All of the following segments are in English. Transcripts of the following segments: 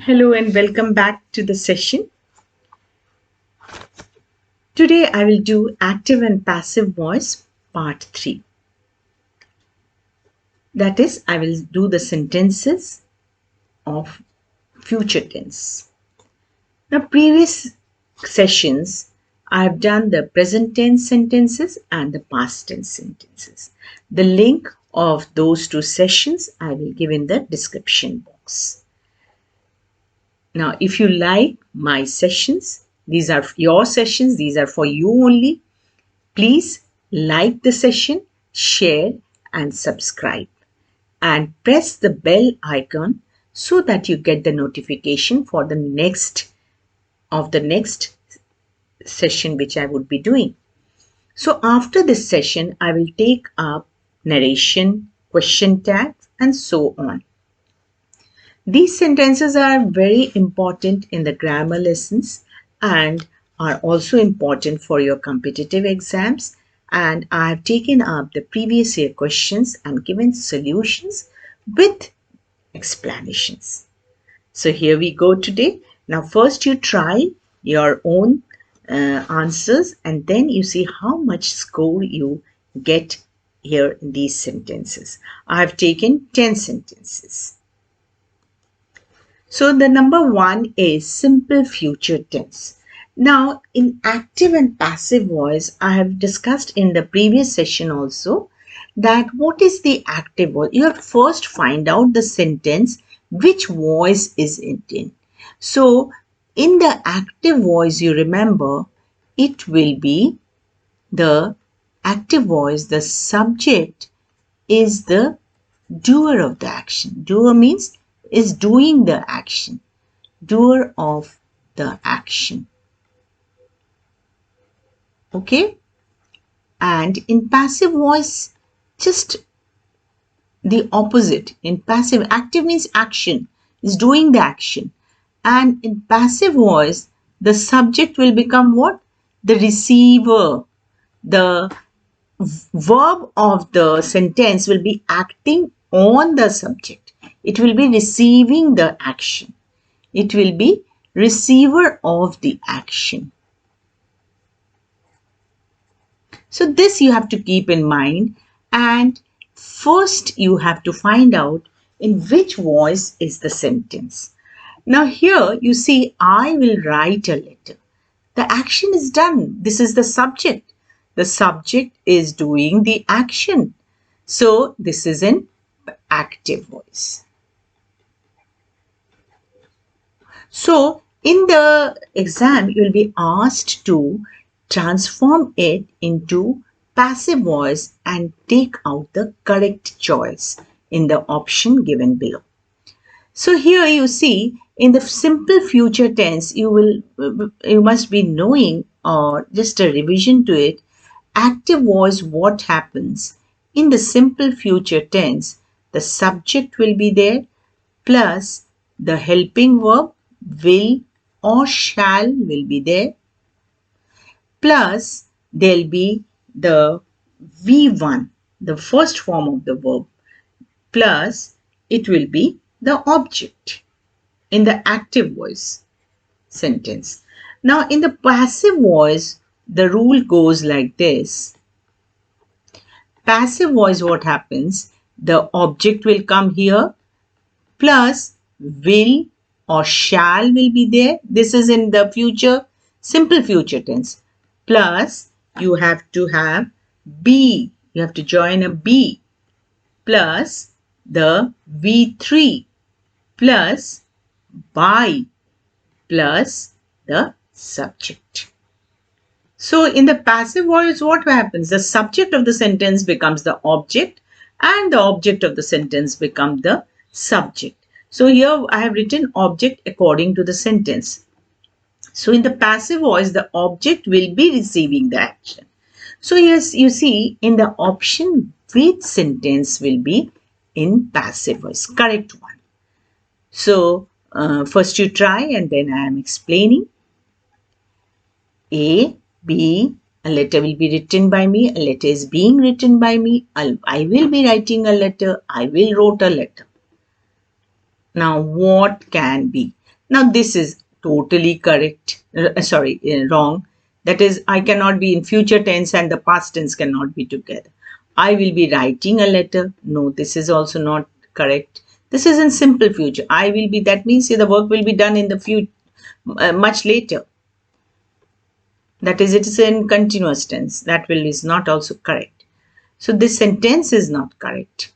Hello and welcome back to the session. Today I will do active and passive voice part 3. That is, I will do the sentences of future tense. Now, previous sessions I have done the present tense sentences and the past tense sentences. The link of those two sessions I will give in the description box. Now, if you like my sessions, these are your sessions, these are for you only. Please like the session, share and subscribe and press the bell icon so that you get the notification for the next session which I would be doing. So after this session, I will take up narration, question tags and so on. These sentences are very important in the grammar lessons and are also important for your competitive exams, and I have taken up the previous year questions and given solutions with explanations. So here we go today. Now first you try your own answers and then you see how much score you get here in these sentences. I have taken 10 sentences. So the number 1 is simple future tense. Now in active and passive voice, I have discussed in the previous session also that what is the active voice? You have to first find out the sentence which voice is it in. So in the active voice, you remember it will be the active voice, the subject is the doer of the action. Doer means is doing the action. Doer of the action. Okay? And in passive voice, just the opposite. In passive, active means action, is doing the action. And in passive voice, the subject will become what? The receiver. The verb of the sentence will be acting on the subject. It will be receiving the action. It will be receiver of the action. So this you have to keep in mind, and first you have to find out in which voice is the sentence. Now here you see I will write a letter. The action is done. This is the subject. The subject is doing the action. So this is an active voice. So in the exam, you will be asked to transform it into passive voice and take out the correct choice in the option given below. So here you see in the simple future tense, you must be knowing, or just a revision to it, active voice, what happens in the simple future tense, the subject will be there plus the helping verb will or shall will be there, plus there'll be the V1, the first form of the verb, plus it will be the object in the active voice sentence. Now in the passive voice, the rule goes like this. Passive voice, what happens? The object will come here plus will or shall will be there. This is in the future, simple future tense. Plus you have to have be. You have to join a be plus the V3 plus by plus the subject. So in the passive voice, what happens? The subject of the sentence becomes the object and the object of the sentence becomes the subject. So here I have written object according to the sentence. So in the passive voice, the object will be receiving the action. So yes, you see in the option which sentence will be in passive voice, correct one. So first you try and then I am explaining. A, B, a letter will be written by me, a letter is being written by me, I will be writing a letter, I will wrote a letter. Now what can be? Now this is totally correct. Wrong. That is, I cannot be in future tense and the past tense cannot be together. I will be writing a letter. No, this is also not correct. This is in simple future. I will be, that means the work will be done in the future, much later. That is, it is in continuous tense. That will is not also correct. So this sentence is not correct.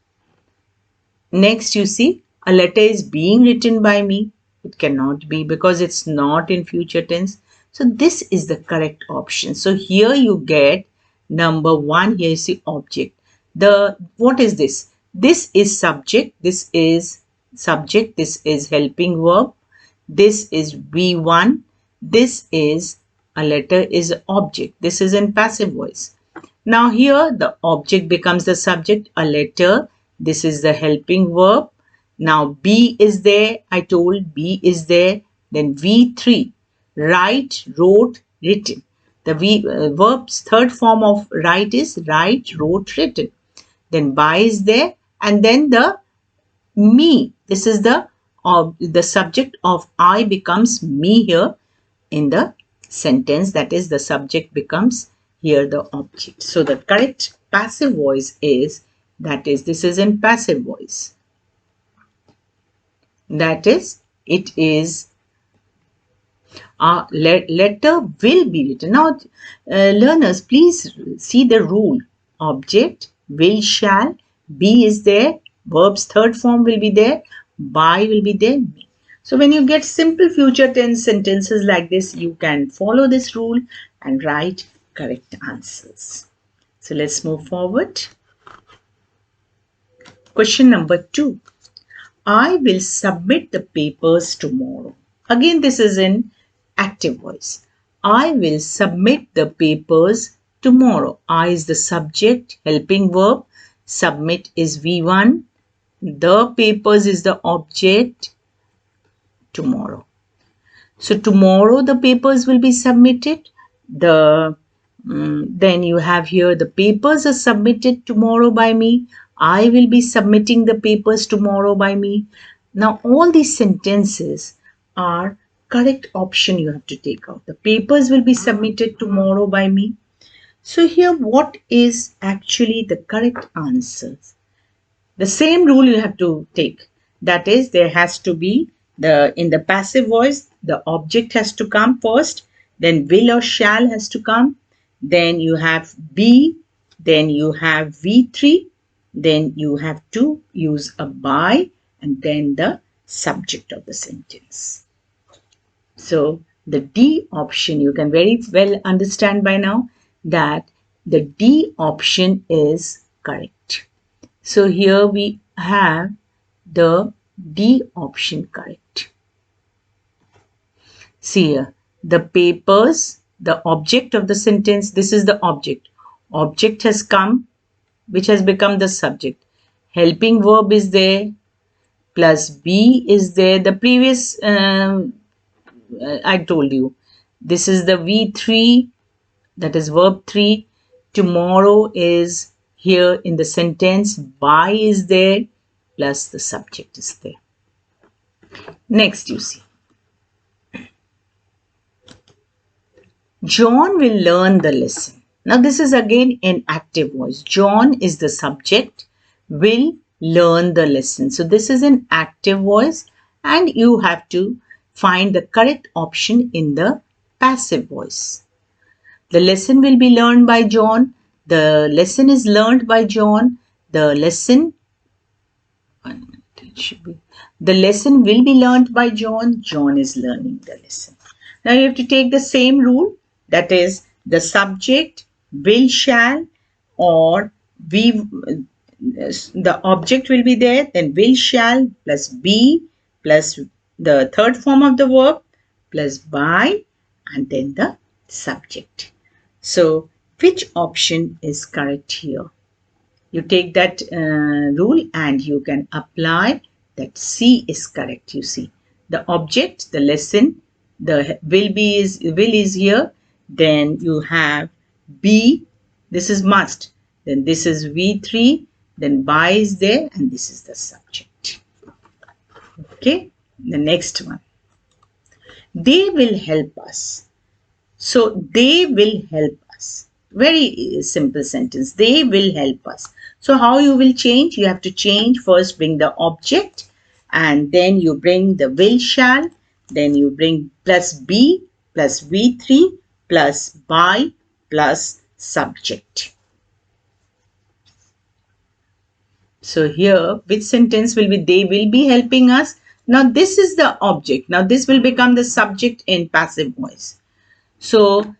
Next, you see, a letter is being written by me. It cannot be because it's not in future tense. So this is the correct option. So here you get number 1. Here is the object. What is this? This is subject. This is subject. This is helping verb. This is V1. This is a letter is object. This is in passive voice. Now here the object becomes the subject, a letter. This is the helping verb. Now B is there. I told B is there. Then V3. Write, wrote, written. The verb's third form of write is write, wrote, written. Then by is there. And then the me. This is the subject of I becomes me here in the sentence. That is, the subject becomes here the object. So the correct passive voice is, that is, this is in passive voice. That is, it is a letter will be written. Now, learners, please see the rule. Object, will, shall, be is there, verb's third form will be there, by will be there, me. So when you get simple future tense sentences like this, you can follow this rule and write correct answers. So let's move forward. Question number 2. I will submit the papers tomorrow. Again, this is in active voice. I will submit the papers tomorrow. I is the subject, helping verb. Submit is V1. The papers is the object. Tomorrow. So tomorrow the papers will be submitted. Then you have here the papers are submitted tomorrow by me. I will be submitting the papers tomorrow by me. Now all these sentences are correct option you have to take out. The papers will be submitted tomorrow by me. So here what is actually the correct answer? The same rule you have to take. That is, there has to be in the passive voice, the object has to come first, then will or shall has to come, then you have be, then you have V3, then you have to use a by, and then the subject of the sentence. So the D option, you can very well understand by now that the D option is correct. So here we have the D option correct. See here, the papers, the object of the sentence, this is the object. Object has come, which has become the subject. Helping verb is there, plus be is there. The previous, I told you, this is the V3, that is verb 3. Tomorrow is here in the sentence, by is there, plus the subject is there. Next you see. John will learn the lesson. Now this is again in active voice. John is the subject, will learn the lesson. So this is an active voice and you have to find the correct option in the passive voice. The lesson will be learned by John. The lesson is learned by John. The lesson will be learned by John. John is learning the lesson. Now you have to take the same rule. That is, the subject, will, shall, or the object will be there. Then will, shall, plus be, plus the third form of the verb, plus by, and then the subject. So which option is correct here? You take that rule and you can apply that. C is correct. You see, the object, the lesson, the will is here. Then you have be, this is must. Then this is V3. Then by is there, and this is the subject. Okay, the next one. They will help us. So they will help us. Very simple sentence. They will help us. So how you will change? You have to change. First bring the object and then you bring the will shall. Then you bring plus be plus V3 plus by plus subject. So here, which sentence will be they will be helping us? Now this is the object. Now this will become the subject in passive voice. So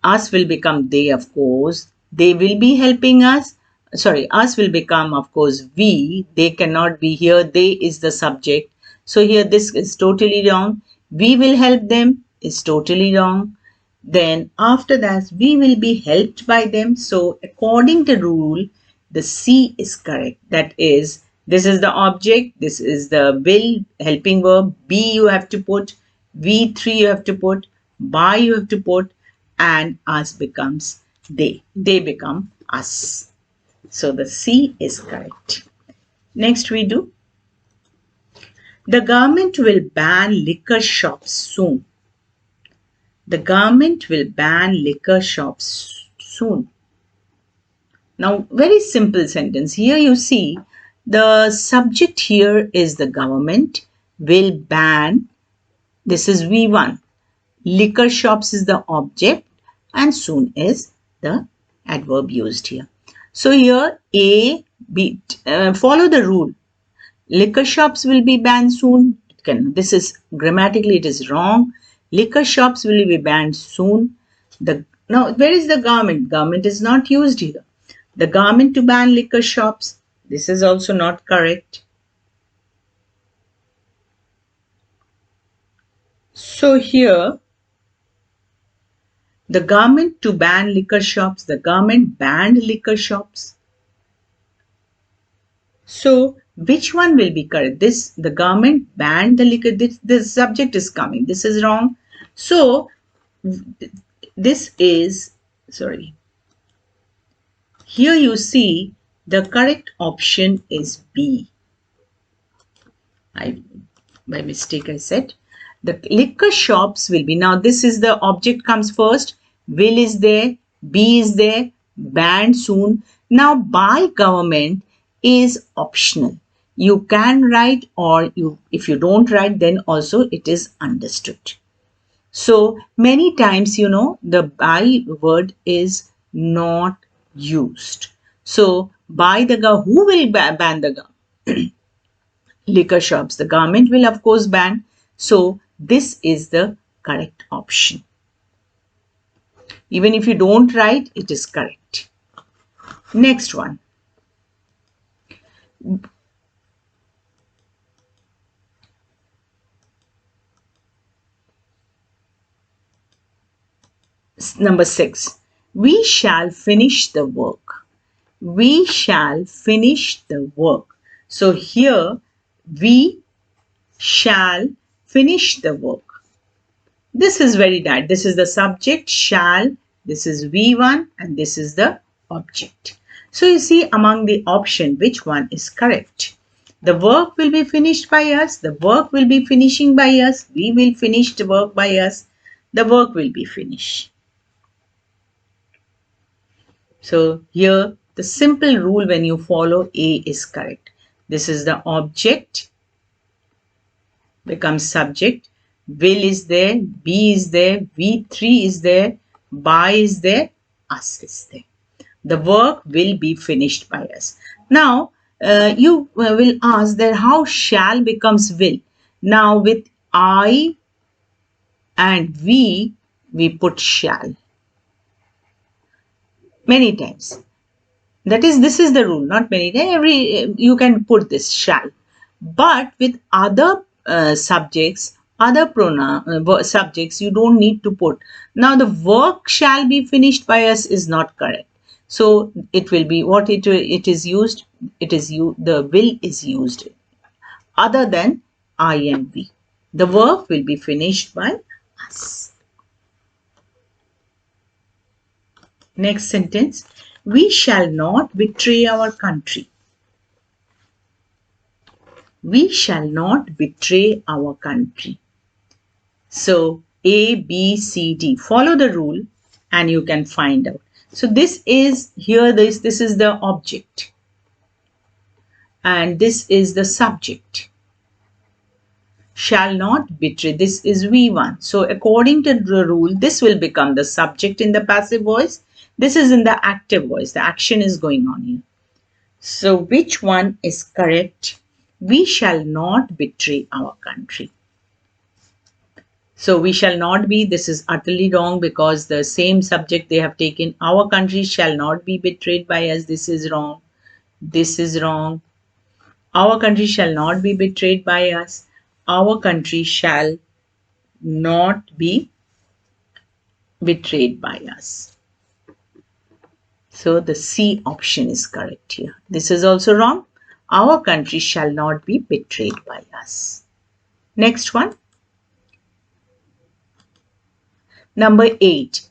us will become they, of course. They will be helping us. Sorry, us will become, of course, we. They cannot be here. They is the subject. So here this is totally wrong. We will help them is totally wrong. Then after that, we will be helped by them. So according to rule, the C is correct. That is, this is the object, this is the will, helping verb, be you have to put, V3 you have to put, by you have to put, and us becomes they. They become us. So the C is correct. Next we do. The government will ban liquor shops soon. The government will ban liquor shops soon. Now, very simple sentence. Here you see the subject here is the government will ban. This is V1. Liquor shops is the object and soon is the adverb used here. So here A, B, follow the rule. Liquor shops will be banned soon. This is grammatically it is wrong. Liquor shops will be banned soon. Now where is the government? Government is not used here. The government to ban liquor shops. This is also not correct. So here the government to ban liquor shops. The government banned liquor shops. So which one will be correct? The government banned the liquor. This subject is coming. This is wrong. So this is, sorry. Here you see the correct option is B. By mistake I said. The liquor shops will be, now this is the object comes first, will is there, be is there, banned soon. Now by government is optional. You can write or if you don't write then also it is understood. So many times the by word is not used. So by the who will ban the liquor shops? The government will of course ban. So this is the correct option. Even if you don't write, it is correct. Next one. Number 6. We shall finish the work. We shall finish the work. So here we shall finish the work. This is very nice. This is the subject shall, this is V1 and this is the object. So you see among the option which one is correct. The work will be finished by us. The work will be finishing by us. We will finish the work by us. The work will be finished. So here the simple rule when you follow A is correct. This is the object becomes subject. Will is there, be is there, V3 is there, by is there, us is there. The work will be finished by us. Now, you will ask that how shall becomes will. Now, with I and we put shall. Many times. That is, this is the rule, not many times. You can put this shall. But with other subjects, other subjects, you don't need to put. Now the work shall be finished by us is not correct. So it will be what it is used. The will is used other than I and we. The work will be finished by us. Next sentence. We shall not betray our country. We shall not betray our country. So A, B, C, D. Follow the rule and you can find out. So this is here, this is the object and this is the subject. Shall not betray. This is V1. So according to the rule, this will become the subject in the passive voice. This is in the active voice. The action is going on here. So which one is correct? We shall not betray our country. So we shall not be, this is utterly wrong because the same subject they have taken. Our country shall not be betrayed by us. This is wrong. This is wrong. Our country shall not be betrayed by us. Our country shall not be betrayed by us. So the C option is correct here. This is also wrong. Our country shall not be betrayed by us. Next one. Number 8.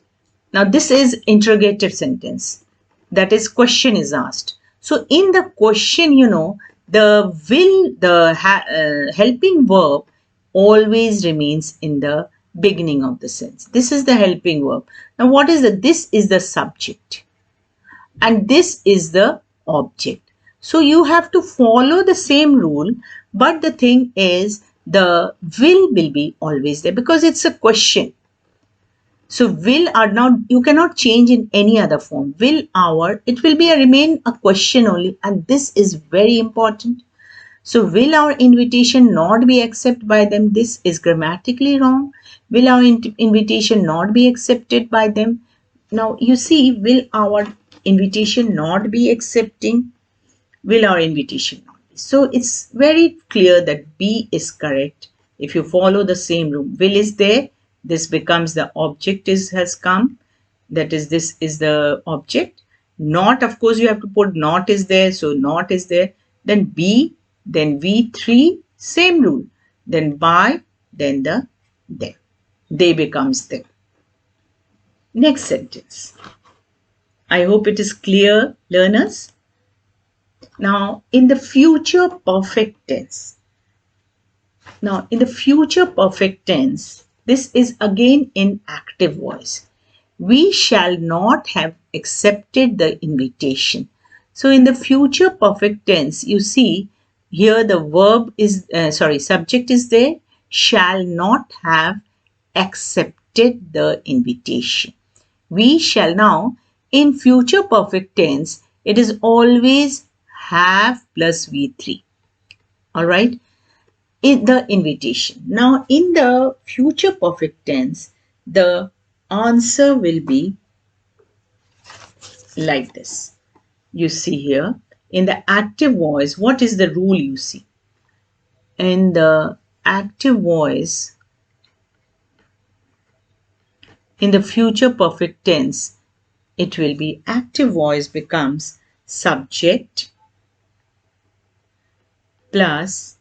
Now this is interrogative sentence. That is, question is asked. So in the question, the will, the helping verb always remains in the beginning of the sentence. This is the helping verb. Now what is this is the subject and this is the object. So you have to follow the same rule, but the thing is the will be always there because it's a question. So will are not, you cannot change in any other form. Will our, it will be remain a question only, and this is very important. So will our invitation not be accepted by them? This is grammatically wrong. Will our invitation not be accepted by them? Now you see, will our invitation not be accepting? Will our invitation not be? So it's very clear that B is correct. If you follow the same rule, will is there, this becomes the object has come. That is, this is the object. Not, of course, you have to put not is there. So not is there. Then B, then V3, same rule. Then by, then the them. They becomes them. Next sentence. I hope it is clear, learners. Now, in the future perfect tense. Now, in the future perfect tense, this is again in active voice. We shall not have accepted the invitation. So, in the future perfect tense, you see here the verb is, subject is there, shall not have accepted the invitation. We shall now, in future perfect tense, it is always have plus V3. All right. In the invitation. Now, in the future perfect tense, the answer will be like this. You see here, in the active voice, what is the rule you see? In the active voice, in the future perfect tense, it will be active voice becomes subject plus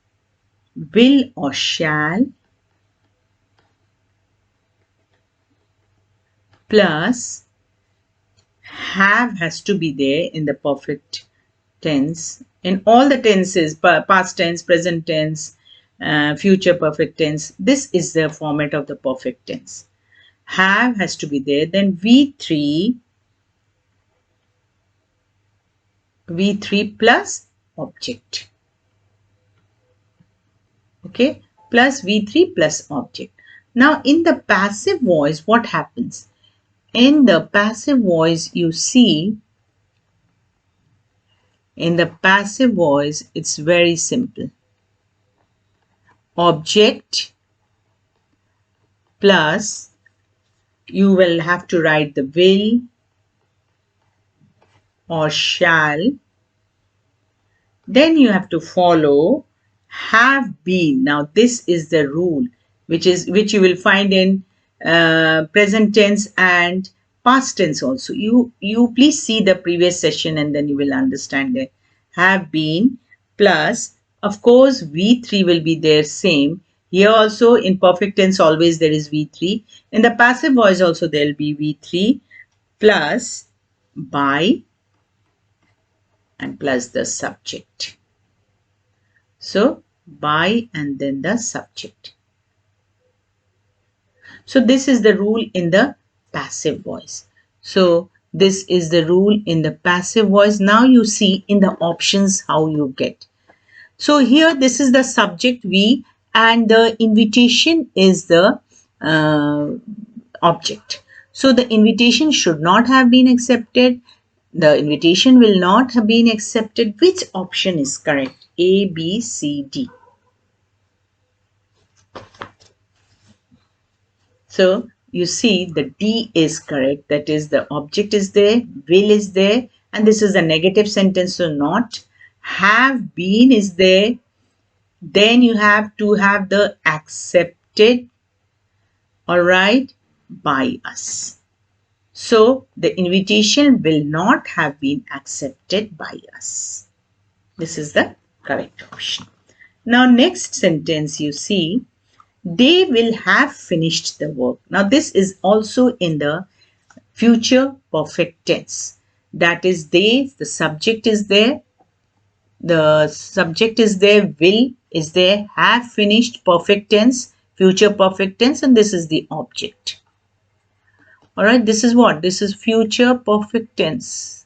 will or shall plus have has to be there in the perfect tense. In all the tenses, past tense, present tense, future perfect tense, this is the format of the perfect tense. Have has to be there. Then V3 plus object. Okay, plus V3 plus object. Now in the passive voice, what happens? In the passive voice, you see, in the passive voice, it's very simple. Object plus, you will have to write the will or shall. Then you have to follow have been. Now this is the rule which you will find in present tense and past tense also. You please see the previous session and then you will understand it. Have been plus, of course, V3 will be there same. Here also in perfect tense always there is V3. In the passive voice also there will be V3 plus by and plus the subject. So by and then the subject. So this is the rule in the passive voice. So this is the rule in the passive voice. Now you see in the options how you get. So here this is the subject we, and the invitation is the uh, object. So the invitation should not have been accepted. The invitation will not have been accepted. Which option is correct? A, B, C, D. So you see the D is correct. That is, the object is there, will is there, and this is a negative sentence, so not. Have been is there. Then you have to have the accepted, all right, by us. So the invitation will not have been accepted by us. This is the correct option. Now next sentence you see, they will have finished the work. Now this is also in the future perfect tense. That is, they, the subject is there, will is there, have finished perfect tense, future perfect tense, and this is the object. All right, this is what? This is future perfect tense.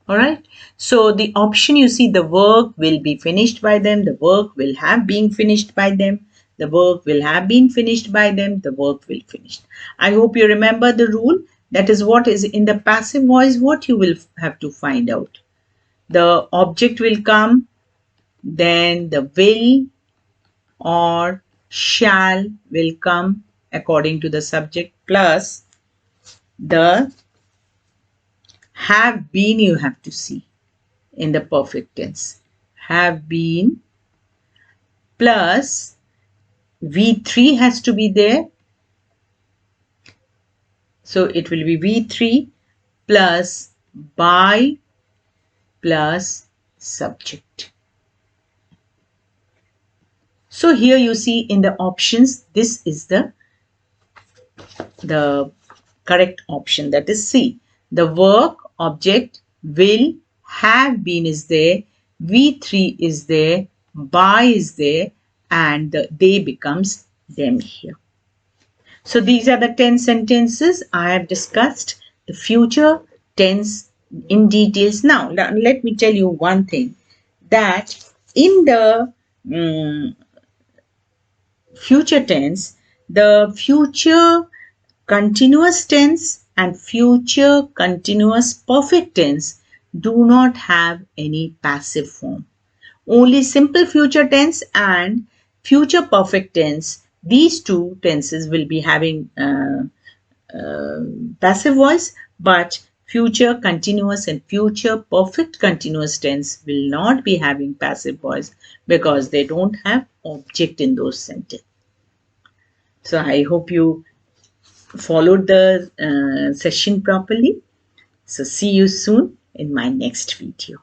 All right, so the option you see, the work will be finished by them, the work will have been finished by them, the work will have been finished by them, the work will finish. I hope you remember the rule. That is what is in the passive voice, what you will have to find out. The object will come, then the will or shall will come according to the subject, plus the have been you have to see in the perfect tense. Have been plus V3 has to be there. So it will be V3 plus by plus subject. So here you see in the options, this is the correct option, that is C. The work, object, will, have been is there, V3 is there, by is there, and the they becomes them here. So these are the 10 sentences I have discussed the future tense in details. Now let me tell you one thing, that in the future tense, the future continuous tense and future continuous perfect tense do not have any passive form. Only simple future tense and future perfect tense, these two tenses will be having passive voice, but future continuous and future perfect continuous tense will not be having passive voice because they don't have object in those sentences. So I hope you followed the session properly. So see you soon in my next video.